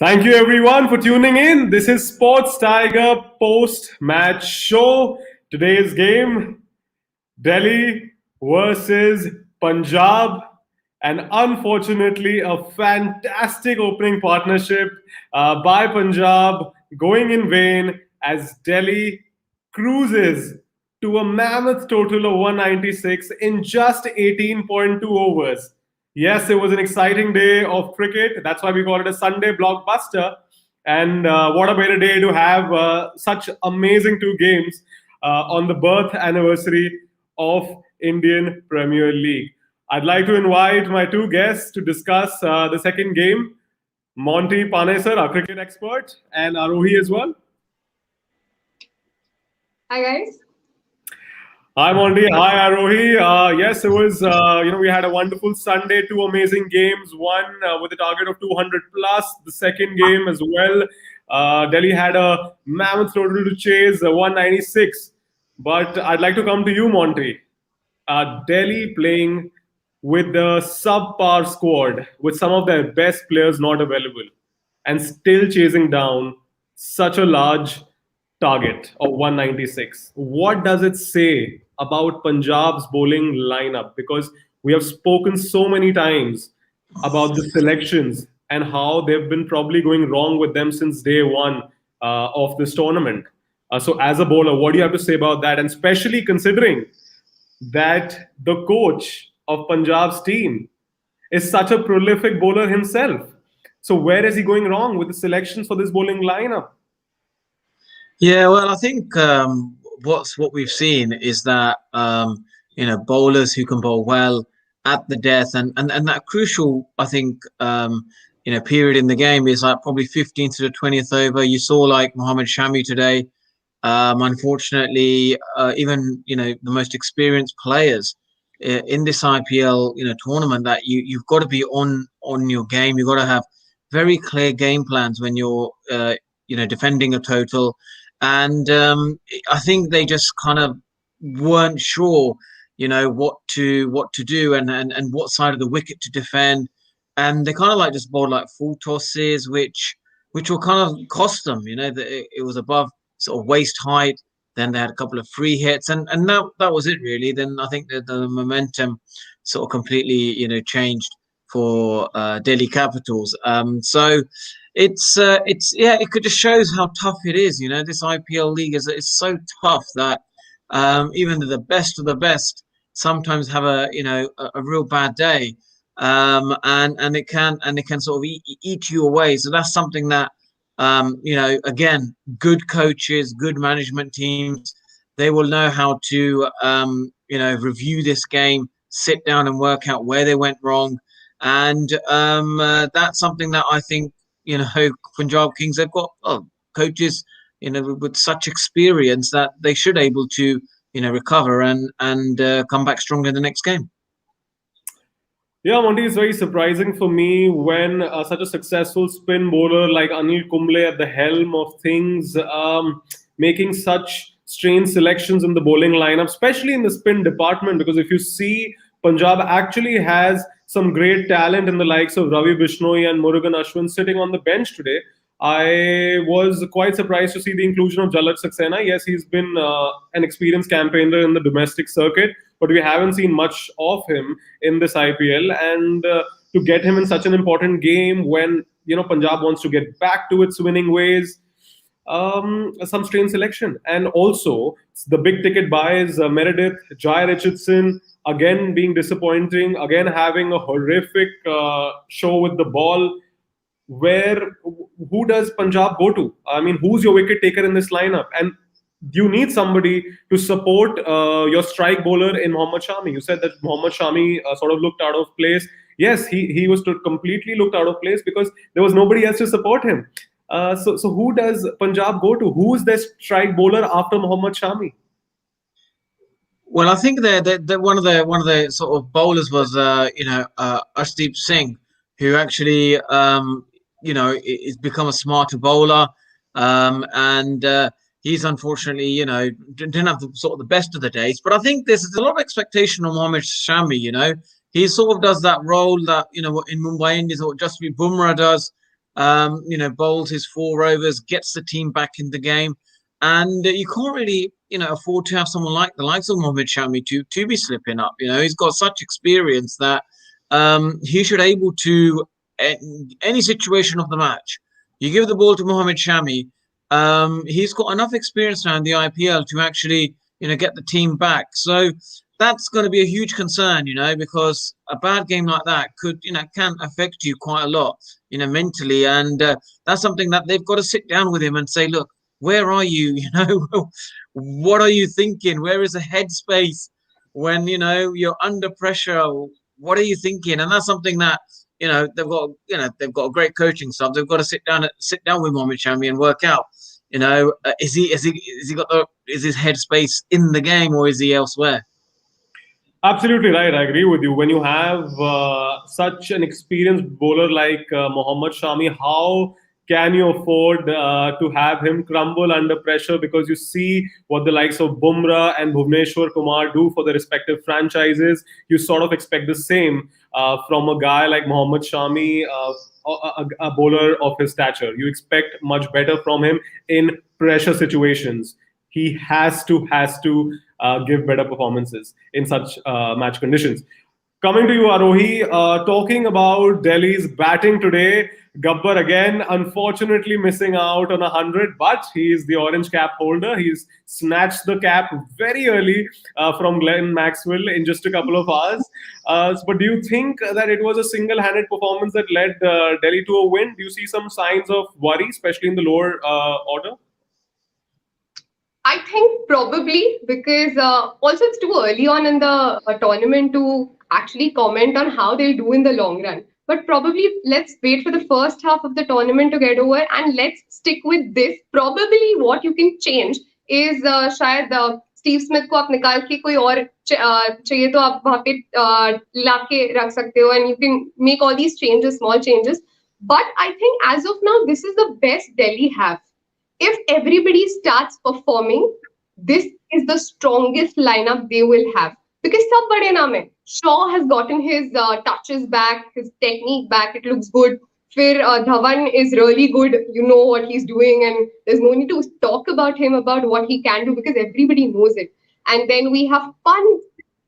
Thank you everyone for tuning in. This is Sports Tiger post match show. Today's game Delhi versus Punjab. And unfortunately, a fantastic opening partnership by Punjab going in vain as Delhi cruises to a mammoth total of 196 in just 18.2 overs. Yes, it was an exciting day of cricket. That's why we call it a Sunday blockbuster. And what a better day to have such amazing two games on the birth anniversary of Indian Premier League. I'd like to invite my two guests to discuss the second game. Monty Panesar, our cricket expert, and Arohi as well. Hi guys. Hi Monty, hi Arohi. Yes, it was. We had a wonderful Sunday. Two amazing games. One with a target of 200 plus. The second game as well. Delhi had a mammoth total to chase, 196. But I'd like to come to you, Monty. Delhi playing with the subpar squad, with some of their best players not available, and still chasing down such a large target of 196. What does it say about Punjab's bowling lineup? Because we have spoken so many times about the selections and how they've been probably going wrong with them since day one of this tournament. So, as a bowler, what do you have to say about that? And especially considering that the coach of Punjab's team is such a prolific bowler himself. So, where is he going wrong with the selections for this bowling lineup? Yeah, well, I think what we've seen is that bowlers who can bowl well at the death and that crucial, I think, period in the game is like probably 15th to the 20th over. You saw like Mohammad Shami today. Unfortunately, even the most experienced players in this IPL tournament, that you've got to be on your game. You've got to have very clear game plans when you're defending a total. And I think they just kind of weren't sure, what to do and what side of the wicket to defend. And they kind of like just bowled like full tosses, which will kind of cost them. It was above sort of waist height. Then they had a couple of free hits, and that was it really. Then I think that the momentum sort of completely changed for Delhi Capitals. So it could just shows how tough it is. This IPL league is so tough that even the best of the best sometimes have a real bad day, and it can sort of eat you away. So that's something that again, good coaches, good management teams, they will know how to review this game, sit down and work out where they went wrong, and that's something that I think. Punjab Kings, they've got coaches, with such experience that they should able to, recover and come back stronger in the next game. Yeah, Monty, it's very surprising for me when such a successful spin bowler like Anil Kumble at the helm of things, making such strange selections in the bowling lineup, especially in the spin department. Because if you see, Punjab actually has some great talent in the likes of Ravi Bishnoi and Murugan Ashwin sitting on the bench today. I was quite surprised to see the inclusion of Jalaj Saxena. Yes, he's been an experienced campaigner in the domestic circuit, but we haven't seen much of him in this IPL. And to get him in such an important game when Punjab wants to get back to its winning ways, some strange selection. And also the big ticket buys, Meredith, Jai Richardson, again being disappointing, again having a horrific show with the ball. Who does Punjab go to? I mean, who's your wicket taker in this lineup? And you need somebody to support your strike bowler in Mohammad Shami. You said that Mohammad Shami sort of looked out of place. Yes, he was completely looked out of place because there was nobody else to support him. So who does Punjab go to? Who is their strike bowler after Mohammad Shami? Well, I think that one of the sort of bowlers was Arshdeep Singh, who actually is become a smarter bowler, and he's unfortunately didn't have the best of the days. But I think there's a lot of expectation on Mohammad Shami. He sort of does that role that in Mumbai Indians, what Jasprit Bumrah does, bowls his 4 overs, gets the team back in the game. And you can't really, afford to have someone like the likes of Mohammad Shami to be slipping up. He's got such experience that he should able to any situation of the match. You give the ball to Mohammad Shami, he's got enough experience now in the IPL to actually, get the team back. So that's going to be a huge concern, because a bad game like that can affect you quite a lot, mentally. And that's something that they've got to sit down with him and say, look, where are you? What are you thinking? Where is the headspace when, you're under pressure? What are you thinking? And that's something that, they've got a great coaching staff. They've got to sit down with Mohammad Shami and work out, is his headspace in the game or is he elsewhere? Absolutely right. I agree with you. When you have such an experienced bowler like Mohammad Shami, how can you afford to have him crumble under pressure? Because you see what the likes of Bumrah and Bhuvneshwar Kumar do for the respective franchises. You sort of expect the same from a guy like Mohammad Shami, a bowler of his stature. You expect much better from him in pressure situations. He has to give better performances in such match conditions. Coming to you, Arohi, talking about Delhi's batting today, Gabbar again, unfortunately missing out on 100, but he is the orange cap holder. He's snatched the cap very early from Glenn Maxwell in just a couple of hours. But do you think that it was a single-handed performance that led Delhi to a win? Do you see some signs of worry, especially in the lower order? I think probably because also it's too early on in the tournament to actually comment on how they'll do in the long run. But probably let's wait for the first half of the tournament to get over and let's stick with this. Probably what you can change is शायद Steve Smith को आप निकाल के कोई और चाहिए तो आप वहाँ पे लाके रख सकते हो and you can make all these changes, small changes. But I think as of now, this is the best Delhi have. If everybody starts performing, this is the strongest lineup they will have. Because sab bade naam hai. Shaw has gotten his touches back, his technique back. It looks good. Fir Dhawan is really good. You know what he's doing, and there's no need to talk about him about what he can do because everybody knows it. And then we have Pant.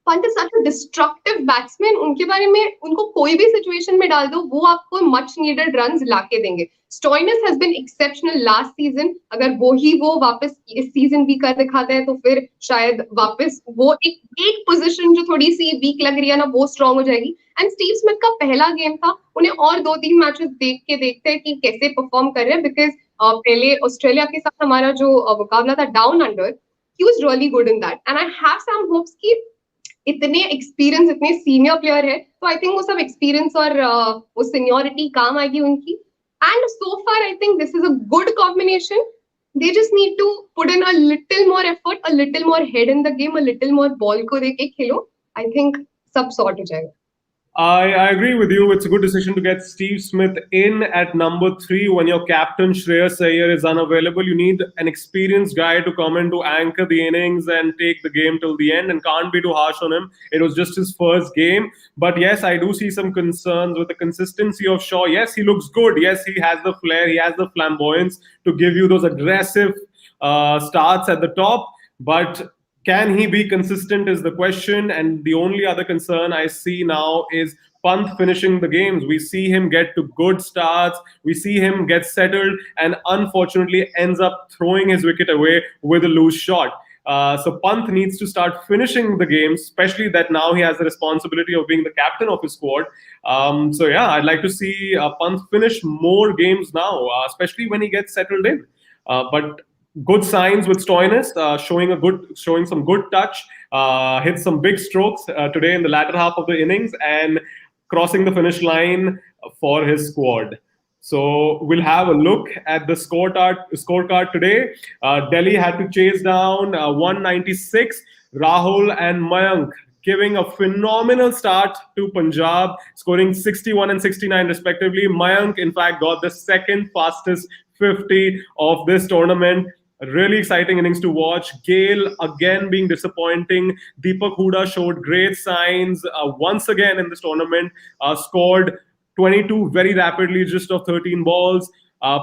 Pant is such a destructive batsman. उनके बारे में उनको कोई भी situation में डाल दो, वो आपको much needed runs लाके देंगे. Stoinis has been exceptional last season. अगर वो वापस इस season भी कर दिखाता है तो फिर शायद वापस वो एक position जो थोड़ी सी weak लग रही है ना वो strong हो जाएगी. And Steve Smith का पहला game था. उन्हें और 2-3 matches देख के देखते हैं कि कैसे perform कर रहे हैं because पहले ऑस्ट्रेलिया के साथ हमारा जो मुकाबला था down under, he was really good in that. And I have some hopes कि इतने एक्सपीरियंस इतने सीनियर प्लेयर है तो आई थिंक वो सब एक्सपीरियंस और वो सीनियरिटी काम आएगी उनकी and so far I think this is a good combination they just need to put in a little more effort a little more head in the game a little more ball को देके खेलो I think सब sort हो जाएगा. I agree with you. It's a good decision to get Steve Smith in at number 3 when your captain Shreyas Iyer is unavailable. You need an experienced guy to come in to anchor the innings and take the game till the end and can't be too harsh on him. It was just his first game. But yes, I do see some concerns with the consistency of Shaw. Yes, he looks good. Yes, he has the flair. He has the flamboyance to give you those aggressive starts at the top. But can he be consistent is the question. And the only other concern I see now is Pant finishing the games. We see him get to good starts. We see him get settled and unfortunately ends up throwing his wicket away with a loose shot. So Pant needs to start finishing the games, especially that now he has the responsibility of being the captain of his squad. So yeah, I'd like to see Pant finish more games now, especially when he gets settled in. But good signs with Stoinis, showing some good touch, hit some big strokes today in the latter half of the innings and crossing the finish for his squad. So we'll have a look at the scorecard today. Delhi had to chase down 196. Rahul and Mayank giving a phenomenal start to Punjab, scoring 61 and 69 respectively. Mayank, in fact, got the second fastest 50 of this tournament. Really exciting innings to watch. Gale again being disappointing. Deepak Hooda showed great signs once again in this tournament. Scored 22 very rapidly, just of 13 balls.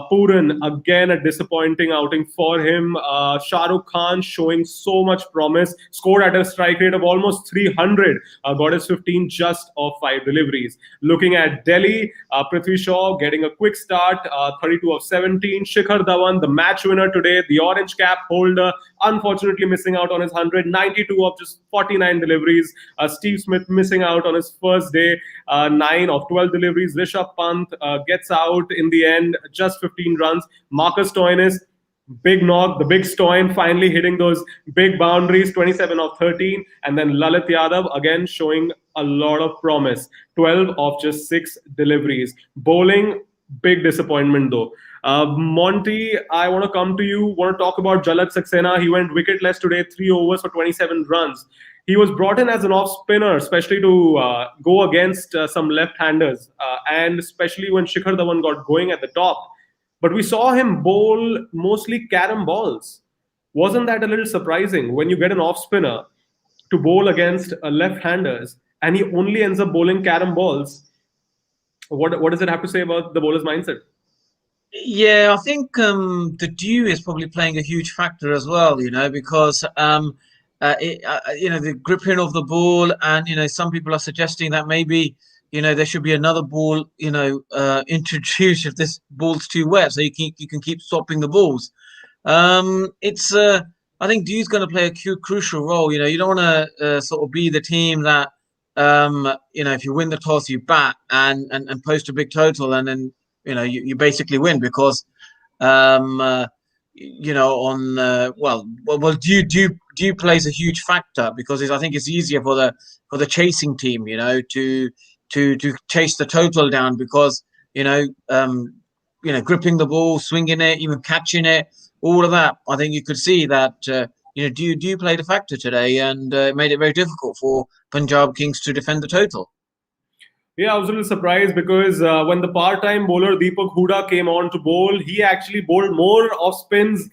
Puran, again, a disappointing outing for him. Shah Rukh Khan showing so much promise, scored at a strike rate of almost 300, got his 15 just of 5 deliveries. Looking at Delhi, Prithvi Shaw getting a quick start, 32 of 17. Shikhar Dhawan, the match winner today, the orange cap holder, unfortunately missing out on his 100, 92 of just 49 deliveries. Steve Smith missing out on his first day, 9 of 12 deliveries. Rishabh Pant gets out in the end, just 15 runs. Marcus Stoinis, big knock, the big Stoin finally hitting those big boundaries, 27 of 13. And then Lalit Yadav again showing a lot of promise, 12 of just 6 deliveries. Bowling, big disappointment though. Monty, I want to come to you. Want to talk about Jalaj Saxena. He went wicketless today, 3 overs for 27 runs. He was brought in as an off spinner, especially to go against some left-handers, and especially when Shikhar Dhawan got going at the top. But we saw him bowl mostly carom balls. Wasn't that a little surprising when you get an off spinner to bowl against left-handers and he only ends up bowling carom balls? What does it have to say about the bowler's mindset? Yeah, I think the dew is probably playing a huge factor as well, because the gripping of the ball, and some people are suggesting that maybe there should be another ball introduced if this ball's too wet, so you can keep stopping the balls. It's I think dew's going to play a crucial role. You don't want to sort of be the team that if you win the toss you bat and post a big total, and then you basically win because dew plays a huge factor because I think it's easier for the chasing team to chase the total down because gripping the ball, swinging it, even catching it, all of that. I think you could see that dew played a factor today and made it very difficult for Punjab Kings to defend the total. Yeah, I was a little surprised because when the part-time bowler Deepak Hooda came on to bowl, he actually bowled more off-spins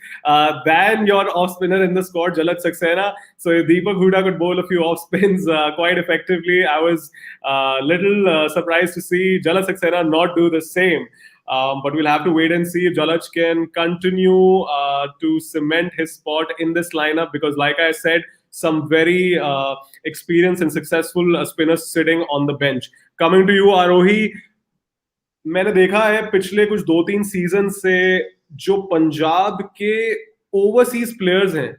than your off-spinner in the squad, Jalaj Saxena. So Deepak Hooda could bowl a few off-spins quite effectively. I was a little surprised to see Jalaj Saxena not do the same. But we'll have to wait and see if Jalaj can continue to cement his spot in this lineup because, like I said, some very experienced and successful spinners sitting on the bench. Coming to you, Arohi, मैंने देखा है पिछले कुछ 2-3 season से जो पंजाब के overseas players हैं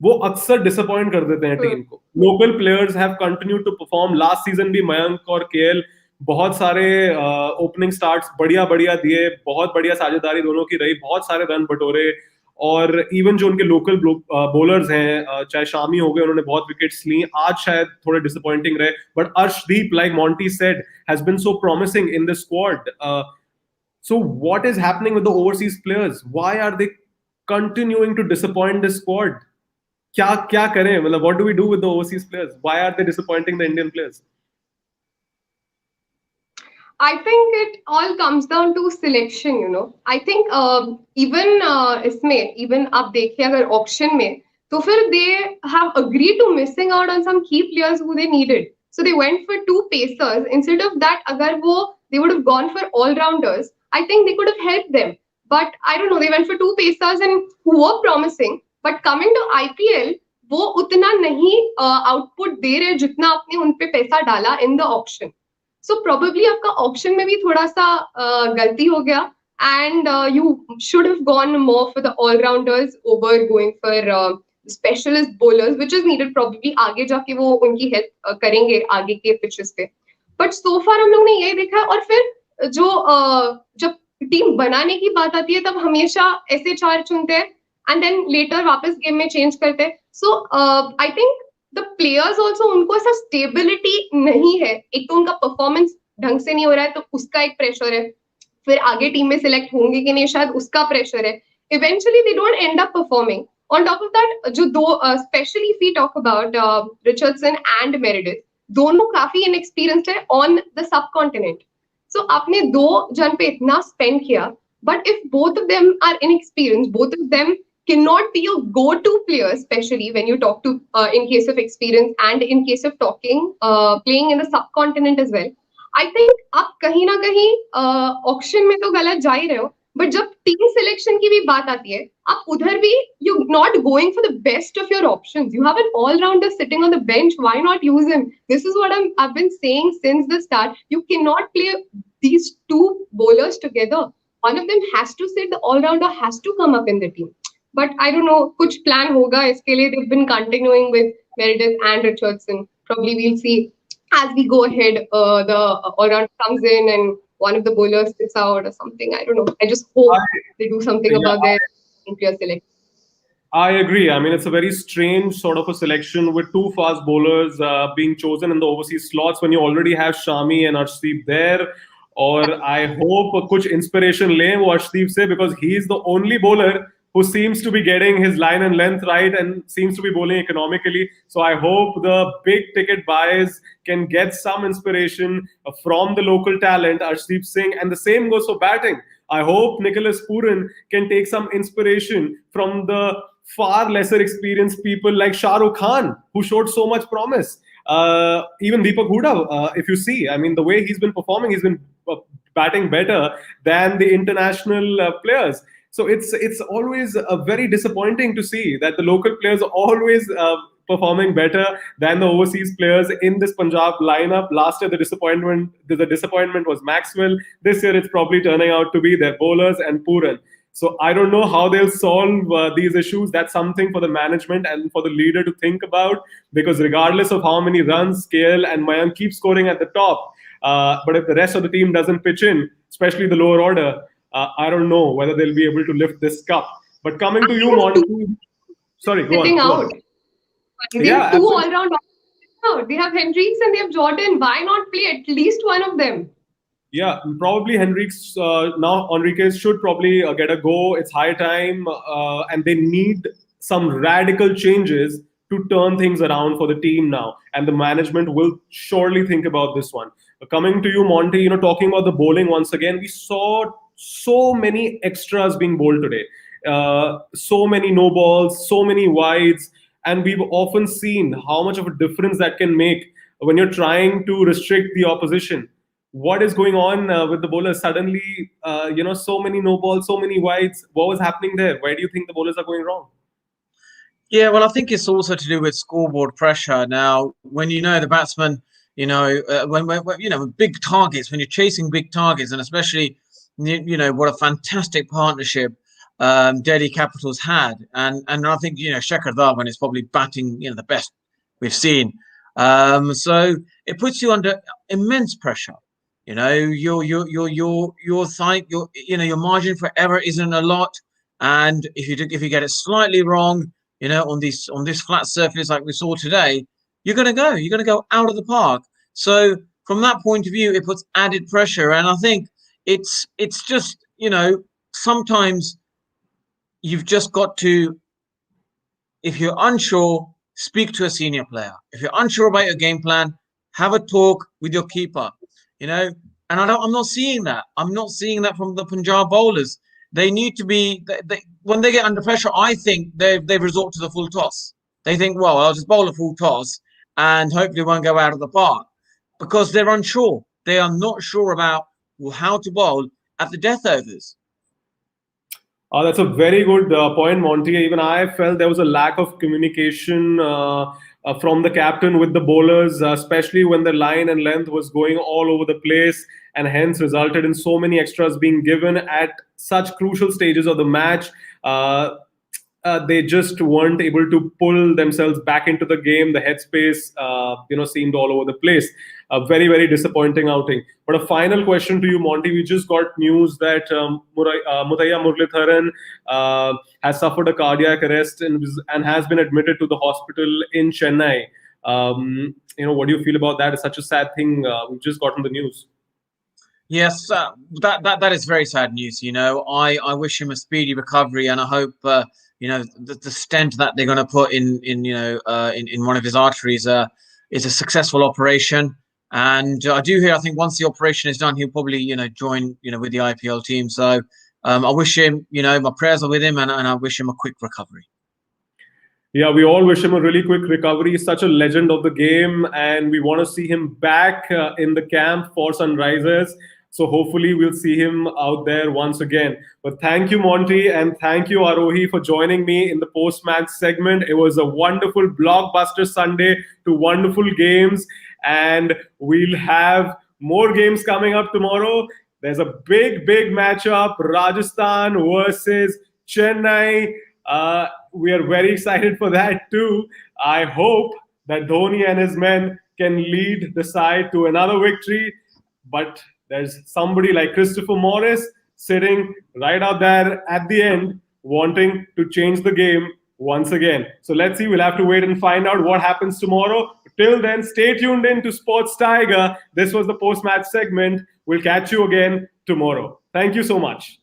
वो अक्सर डिसअपॉइंट कर देते हैं टीम को. Local players have continued to perform. Last season भी मयंक और केएल बहुत सारे ओपनिंग स्टार्ट्स बढ़िया दिए, बहुत बढ़िया साझेदारी दोनों की रही, बहुत सारे रन बटोरे. और इवन जो उनके लोकल बॉलर्स हैं, चाहे शामी हो गए, उन्होंने बहुत विकेट्स ली. आज शायद थोड़े डिसअपॉइंटिंग रहे, but Arshdeep, like Monty said, has been so promising in the squad. So what is happening with the overseas players? Why are they continuing to disappoint the squad? क्या करें? मतलब what do we do with the overseas players? Why are they disappointing the Indian players? I think it all comes down to selection, I think even आप देखिए अगर auction में, तो फिर they have agreed to missing out on some key players who they needed. So they went for 2 pacers. Instead of that, they would have gone for all-rounders, I think they could have helped them. But I don't know, they went for 2 pacers and who were promising. But coming to IPL, वो उतना नहीं output दे रहे जितना आपने उन पे पैसा डाला in the auction. So probably आपका ऑप्शन में भी थोड़ा सा गलती हो गया and you should have gone more for the all-rounders over going for specialist bowlers, which is needed probably. आगे जाके वो उनकी हेल्प करेंगे आगे के पिचेस पे. बट so far हम लोग ने यही देखा. और फिर जो जब टीम बनाने की बात आती है तब हमेशा ऐसे 4 चुनते हैं and then later वापस गेम में चेंज करते हैं. So I think the players also, उनको ऐसा स्टेबिलिटी नहीं है. एक तो उनका परफॉर्मेंस ढंग से नहीं हो रहा है तो उसका एक प्रेशर है, फिर आगे टीम में सिलेक्ट होंगे कि नहीं शायद उसका प्रेशर है. Eventually they don't end up performing. On top of that जो दो especially we talk about Richardson and Meredith, दोनों काफी इनएक्सपीरियंस्ड है on the subcontinent. So आपने 2 जन पे इतना स्पेंड किया, but if both of them are inexperienced, both of them cannot be a go-to player, especially when you talk to in case of experience and in case of playing in the subcontinent as well. I think आप कहीं ना कहीं auction में तो गलत जा ही रहे हो, बट जब टीम सिलेक्शन की भी बात आती है, आप उधर भी you not going for the best of your options. You have an allrounder sitting on the bench. Why not use him? This is what I've been saying since the start. You cannot play these two bowlers together. One of them has to sit. The all-rounder has to come up in the team. But I don't know. कुछ plan होगा इसके लिए. They've been continuing with Meredith and Richardson. Probably we'll see as we go ahead. The all-round comes in and one of the bowlers sits out or something. I don't know. I just I, hope they do something yeah, about their player selection. I agree. I mean, it's a very strange sort of a selection with two fast bowlers being chosen in the overseas slots when you already have Shami and Arshdeep there. Or I hope kuch inspiration le wo Arshdeep se, because he's the only bowler who seems to be getting his line and length right and seems to be bowling economically. So I hope the big ticket buys can get some inspiration from the local talent, Arshdeep Singh. And the same goes for batting. I hope Nicholas Pooran can take some inspiration from the far lesser experienced people like Shah Rukh Khan, who showed so much promise. Even Deepak Huda, if you see, I mean, the way he's been performing, he's been batting better than the international players. So it's always very disappointing to see that the local players are always performing better than the overseas players in this Punjab lineup. Last year, the disappointment was Maxwell. This year, it's probably turning out to be their bowlers and Pooran. So I don't know how they'll solve these issues. That's something for the management and for the leader to think about. Because regardless of how many runs KL and Mayank keep scoring at the top, but if the rest of the team doesn't pitch in, especially the lower order, I don't know whether they'll be able to lift this cup. But coming to you, Monty. Sorry, go Sitting on. Go out. on. They Yeah, have two absolutely. all-round options. They have Hendricks and they have Jordan. Why not play at least one of them? Yeah, probably Henriquez now. Enriquez should probably get a go. It's high time, and they need some radical changes to turn things around for the team now. And the management will surely think about this one. Coming to you, Monty, talking about the bowling once again, we saw so many extras being bowled today. So many no balls, so many wides, and we've often seen how much of a difference that can make when you're trying to restrict the opposition. What is going on with the bowlers? Suddenly, so many no balls, so many wides. What was happening there? Where do you think the bowlers are going wrong? Yeah, well, I think it's also to do with scoreboard pressure. Now, when you know the batsman, when big targets, when you're chasing big targets, and especially, what a fantastic partnership Delhi Capitals had, and I think Shikhar Dhawan is probably batting the best we've seen. So it puts you under immense pressure. Your side, your margin for error isn't a lot, and if you get it slightly wrong, on this flat surface like we saw today, you're gonna go out of the park. So from that point of view, it puts added pressure, and I think it's just sometimes you've just got to, if you're unsure, speak to a senior player. If you're unsure about your game plan, have a talk with your keeper. And I'm not seeing that. I'm not seeing that from the Punjab bowlers. They need to be when they get under pressure. I think they resort to the full toss. They think, well, I'll just bowl a full toss and hopefully won't go out of the park, because they're unsure. They are not sure about how to bowl at the death overs. That's a very good point, Monty. Even I felt there was a lack of communication from the captain with the bowlers, especially when the line and length was going all over the place, and hence resulted in so many extras being given at such crucial stages of the match. They just weren't able to pull themselves back into the game. The headspace, seemed all over the place. A very, very disappointing outing. But a final question to you, Monty. We just got news that Mutaiya Muralitharan has suffered a cardiac arrest and has been admitted to the hospital in Chennai. What do you feel about that? It's such a sad thing. We've just gotten the news. Yes, that is very sad news. I wish him a speedy recovery, and I hope the stent that they're going to put in one of his arteries is a successful operation. And I do hear, I think once the operation is done, he'll probably join with the IPL team. So I wish him, my prayers are with him, and I wish him a quick recovery. Yeah, we all wish him a really quick recovery. He's such a legend of the game, and we want to see him back in the camp for Sunrisers. So hopefully we'll see him out there once again. But thank you, Monty, and thank you, Arohi, for joining me in the post-match segment. It was a wonderful blockbuster Sunday, two wonderful games, and we'll have more games coming up tomorrow. There's a big matchup: Rajasthan versus Chennai. We are very excited for that too. I hope that Dhoni and his men can lead the side to another victory. But there's somebody like Christopher Morris sitting right out there at the end, wanting to change the game once again. So let's see. We'll have to wait and find out what happens tomorrow. Till then, stay tuned in to Sports Tiger. This was the post match segment. We'll catch you again tomorrow. Thank you so much.